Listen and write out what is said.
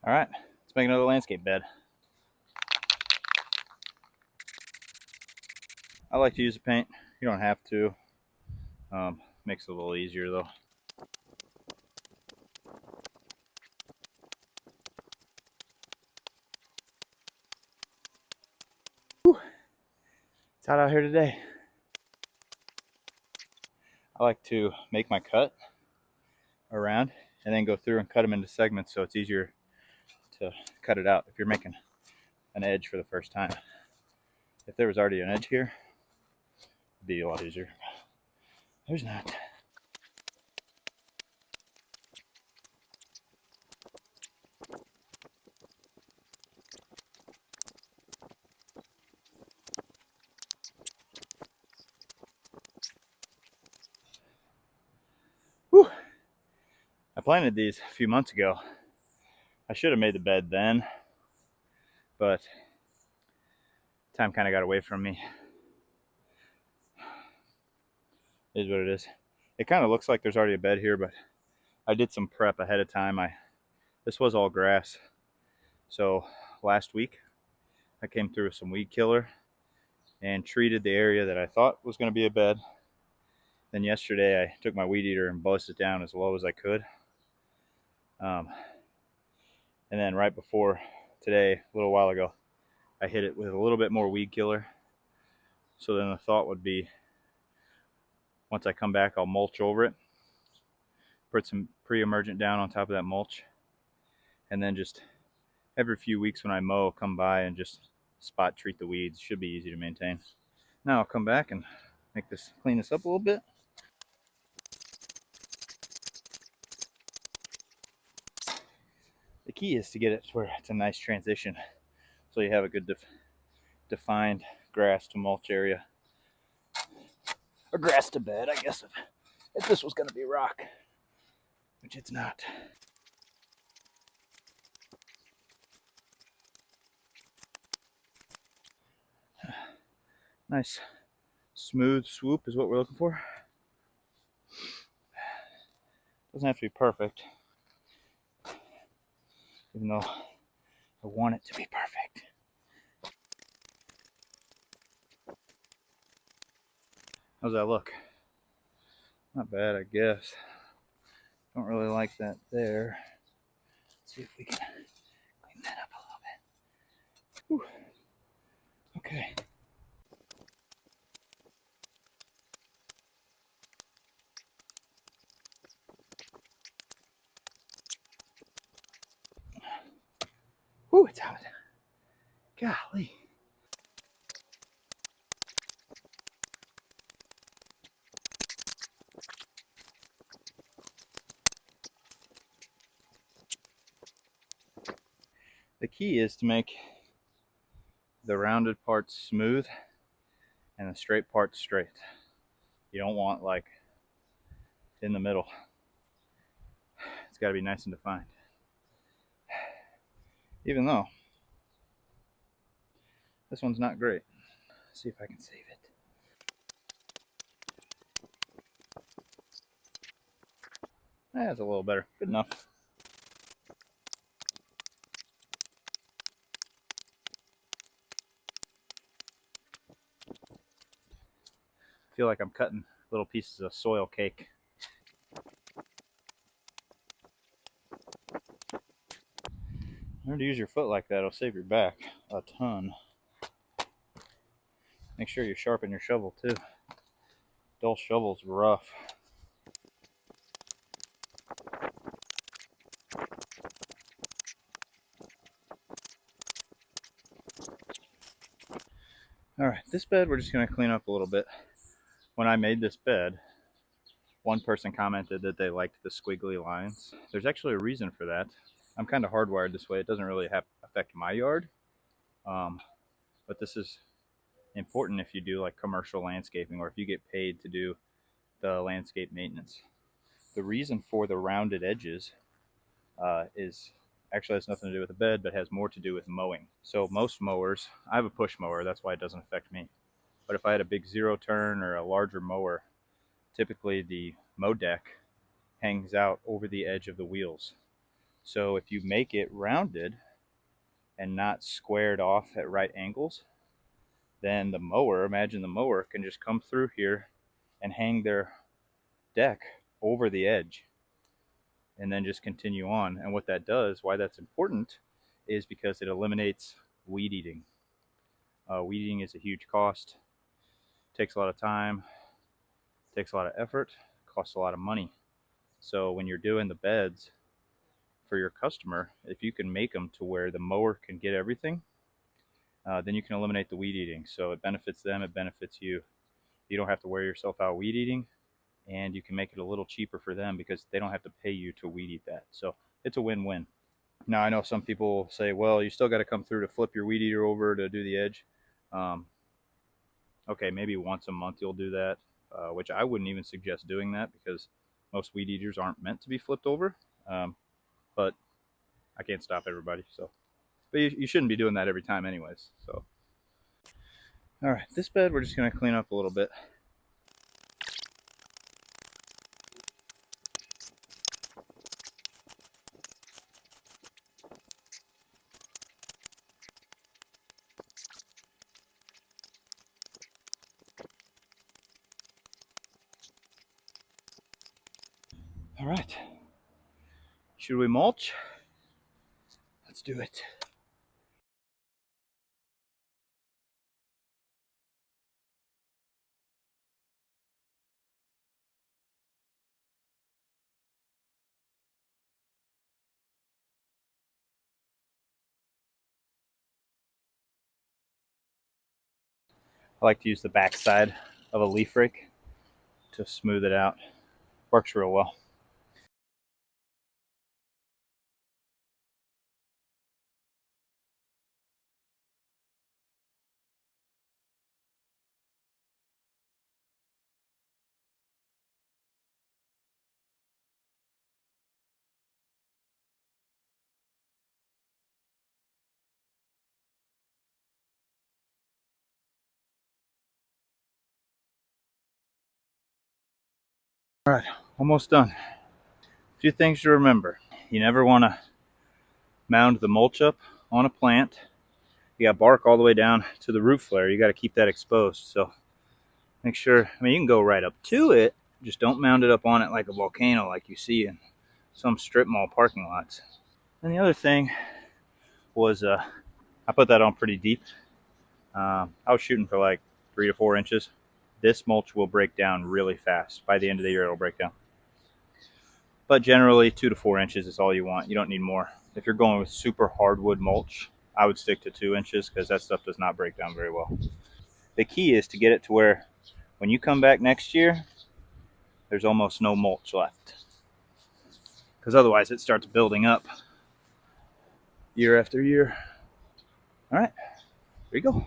All right, let's make another landscape bed. I like to use the paint. You don't have to. Makes it a little easier though. Whew. It's hot out here today. I like to make my cut around and then go through and cut them into segments so it's easier to cut it out if you're making an edge for the first time. If there was already an edge here, it'd be a lot easier. There's not. Whew. I planted these a few months ago. I should have made the bed then, but time kind of got away from me. It is what it is. It kind of looks like there's already a bed here, but I did some prep ahead of time. This was all grass. So last week I came through with some weed killer and treated the area that I thought was going to be a bed. Then yesterday I took my weed eater and buzzed it down as low as I could. And then right before today, a little while ago, I hit it with a little bit more weed killer. So then the thought would be, once I come back, I'll mulch over it, put some pre-emergent down on top of that mulch, and then just every few weeks when I mow, come by and just spot treat the weeds. Should be easy to maintain. Now I'll come back and clean this up a little bit. The key is to get it where it's a nice transition, so you have a good defined grass to mulch area, or grass to bed, I guess, if this was going to be rock, which it's not. Nice smooth swoop is what we're looking for. Doesn't have to be perfect, even though I want it to be perfect. How's that look? Not bad, I guess. Don't really like that there. Let's see if we can clean that up a little bit. Whew. Okay. Whew, it's hot. Golly. The key is to make the rounded parts smooth and the straight parts straight. You don't want like in the middle. It's got to be nice and defined. Even though this one's not great. Let's see if I can save it. That's a little better. Good enough. I feel like I'm cutting little pieces of soil cake. Learn to use your foot like that. It'll save your back a ton. Make sure you sharpen your shovel too. Dull shovel's rough. All right, this bed we're just gonna clean up a little bit. When I made this bed, one person commented that they liked the squiggly lines. There's actually a reason for that. I'm kind of hardwired this way. It doesn't really affect my yard, but this is important if you do like commercial landscaping or if you get paid to do the landscape maintenance. The reason for the rounded edges is actually has nothing to do with the bed, but has more to do with mowing. So most mowers, I have a push mower, that's why it doesn't affect me. But if I had a big zero turn or a larger mower, typically the mow deck hangs out over the edge of the wheels. So if you make it rounded and not squared off at right angles, then the mower, imagine the mower can just come through here and hang their deck over the edge and then just continue on. And what that does, why that's important, is because it eliminates weed eating. Weed eating is a huge cost, takes a lot of time, takes a lot of effort, costs a lot of money. So when you're doing the beds for your customer, if you can make them to where the mower can get everything, then you can eliminate the weed eating. So it benefits them, it benefits you. You don't have to wear yourself out weed eating, and you can make it a little cheaper for them because they don't have to pay you to weed eat that. So it's a win-win. Now I know some people say, well, you still got to come through to flip your weed eater over to do the edge. Okay, maybe once a month you'll do that, which I wouldn't even suggest doing that because most weed eaters aren't meant to be flipped over. But I can't stop everybody. So, but you shouldn't be doing that every time anyways. So, all right, this bed we're just going to clean up a little bit. All right, should we mulch? Let's do it. I like to use the back side of a leaf rake to smooth it out. Works real well. All right, almost done. A few things to remember. You never want to mound the mulch up on a plant. You got bark all the way down to the root flare. You got to keep that exposed. So make sure, I mean, you can go right up to it, just don't mound it up on it like a volcano like you see in some strip mall parking lots. And the other thing was I put that on pretty deep. I was shooting for like 3 to 4 inches. This mulch will break down really fast. By the end of the year, it'll break down. But generally, 2 to 4 inches is all you want. You don't need more. If you're going with super hardwood mulch, I would stick to 2 inches because that stuff does not break down very well. The key is to get it to where when you come back next year, there's almost no mulch left. Because otherwise it starts building up year after year. All right, here you go.